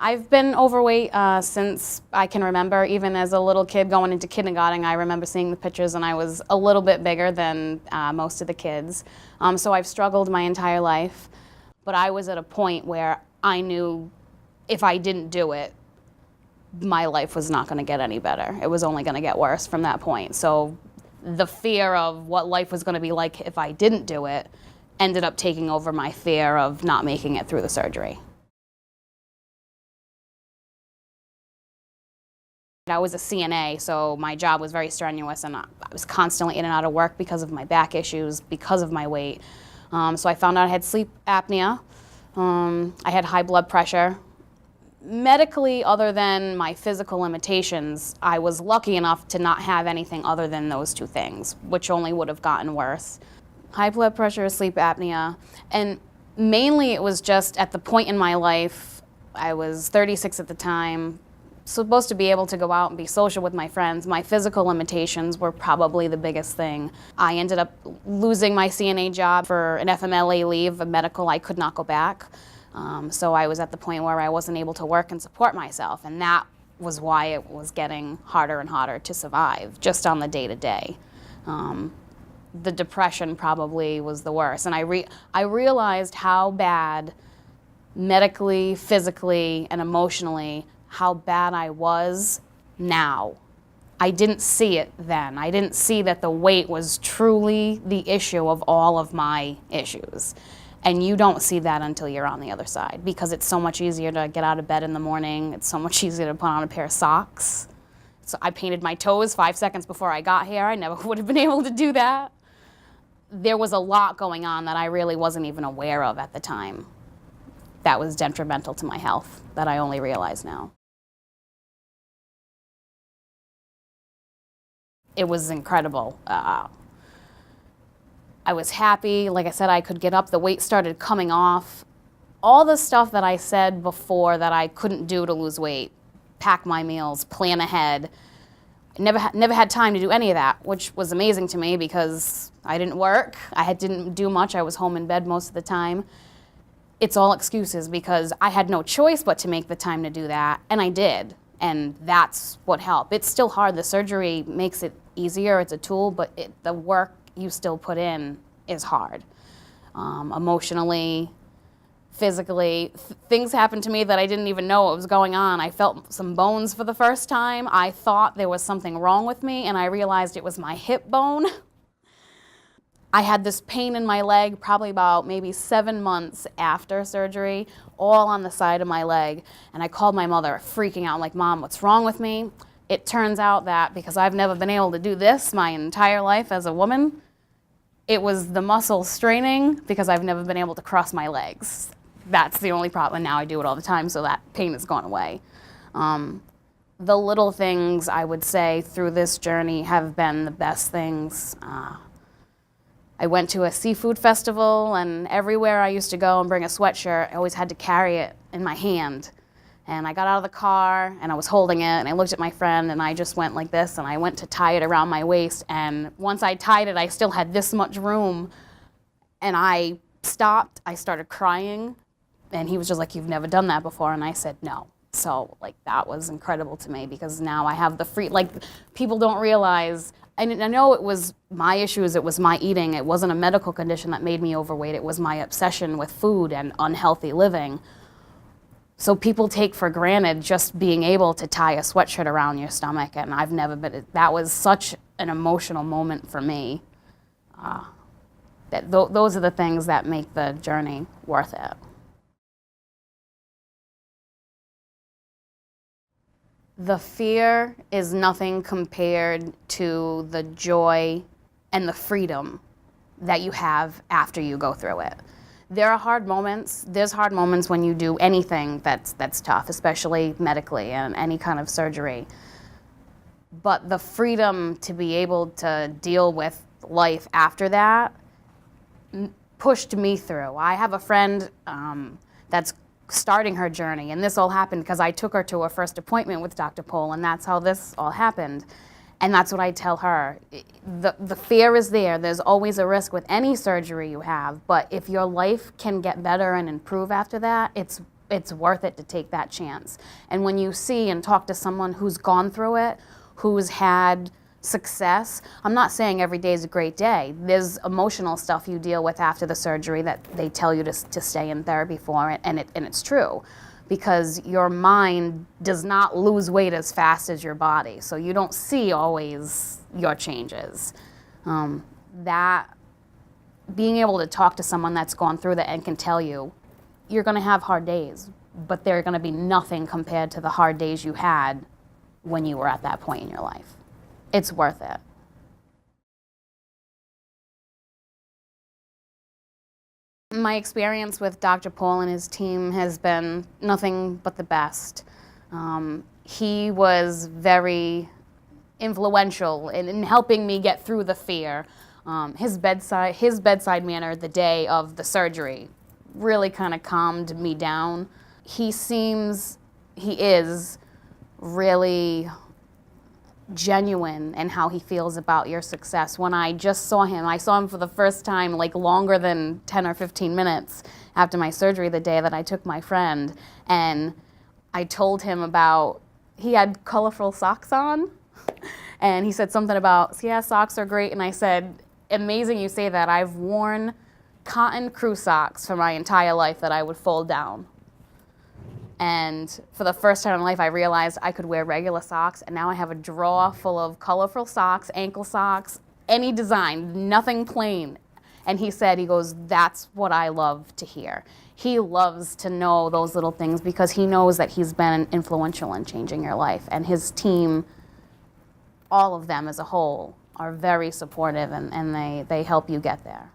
I've been overweight since I can remember. Even as a little kid going into kindergarten, I remember seeing the pictures and I was a little bit bigger than most of the kids. So I've struggled my entire life, but I was at a point where I knew if I didn't do it, my life was not going to get any better. It was only going to get worse from that point. So the fear of what life was going to be like if I didn't do it ended up taking over my fear of not making it through the surgery. I was a CNA, so my job was very strenuous, and I was constantly in and out of work because of my back issues, because of my weight. So I found out I had sleep apnea. I had high blood pressure. Medically, other than my physical limitations, I was lucky enough to not have anything other than those two things, which only would have gotten worse. High blood pressure, sleep apnea, and mainly it was just at the point in my life, I was 36 at the time, supposed to be able to go out and be social with my friends. My physical limitations were probably the biggest thing. I ended up losing my CNA job for an FMLA leave, a medical. I could not go back. So I was at the point where I wasn't able to work and support myself, and that was why it was getting harder and harder to survive, just on the day-to-day. The depression probably was the worst, and I realized how bad medically, physically, and emotionally how bad I was now. I didn't see it then. I didn't see that the weight was truly the issue of all of my issues. And you don't see that until you're on the other side, because it's so much easier to get out of bed in the morning. It's so much easier to put on a pair of socks. So I painted my toes 5 seconds before I got here. I never would have been able to do that. There was a lot going on that I really wasn't even aware of at the time. That was detrimental to my health that I only realize now. It was incredible. I was happy. Like I said, I could get up. The weight started coming off. All the stuff that I said before that I couldn't do to lose weight, pack my meals, plan ahead, never had time to do any of that, which was amazing to me because I didn't work. I didn't do much. I was home in bed most of the time. It's all excuses because I had no choice but to make the time to do that, and I did. And that's what helped. It's still hard. The surgery makes it easier. It's a tool, but the work you still put in is hard. Emotionally, physically, things happened to me that I didn't even know what was going on. I felt some bones for the first time. I thought there was something wrong with me, and I realized it was my hip bone. I had this pain in my leg probably about maybe 7 months after surgery, all on the side of my leg. And I called my mother, freaking out, like, Mom, what's wrong with me? It turns out that because I've never been able to do this my entire life as a woman, it was the muscle straining because I've never been able to cross my legs. That's the only problem. And now I do it all the time, so that pain has gone away. The little things, I would say, through this journey have been the best things. I went to a seafood festival, and everywhere I used to go and bring a sweatshirt, I always had to carry it in my hand. And I got out of the car, and I was holding it, and I looked at my friend, and I just went like this, and I went to tie it around my waist, and once I tied it, I still had this much room, and I stopped, I started crying, and he was just like, you've never done that before, and I said no. So, like, that was incredible to me, because now I have the free, like, people don't realize, and I know it was my issues, it was my eating, it wasn't a medical condition that made me overweight, it was my obsession with food and unhealthy living. So people take for granted just being able to tie a sweatshirt around your stomach, and I've never been, that was such an emotional moment for me. Those are the things that make the journey worth it. The fear is nothing compared to the joy and the freedom that you have after you go through it. There are hard moments. There's hard moments when you do anything that's tough, especially medically and any kind of surgery. But the freedom to be able to deal with life after that pushed me through. I have a friend that's starting her journey, and this all happened because I took her to her first appointment with Dr. Pohl, and that's how this all happened. And that's what I tell her. The fear is there. There's always a risk with any surgery you have, but if your life can get better and improve after that, it's it's worth it to take that chance. And when you see and talk to someone who's gone through it, who's had success, I'm not saying every day is a great day. There's emotional stuff you deal with after the surgery that they tell you to stay in therapy for, and it's true, because your mind does not lose weight as fast as your body, so you don't see always your changes. That being able to talk to someone that's gone through that and can tell you, you're going to have hard days, but they're going to be nothing compared to the hard days you had when you were at that point in your life. It's worth it. My experience with Dr. Pohl and his team has been nothing but the best. He was very influential in helping me get through the fear. His bedside manner the day of the surgery really kind of calmed me down. He is really genuine in how he feels about your success. When I just saw him for the first time like longer than 10 or 15 minutes after my surgery the day that I took my friend, and I told him about, he had colorful socks on, and he said something about, yeah, socks are great, and I said, amazing you say that. I've worn cotton crew socks for my entire life that I would fold down. And for the first time in my life, I realized I could wear regular socks, and now I have a drawer full of colorful socks, ankle socks, any design, nothing plain. And he said, he goes, that's what I love to hear. He loves to know those little things because he knows that he's been influential in changing your life. And his team, all of them as a whole, are very supportive, and they help you get there.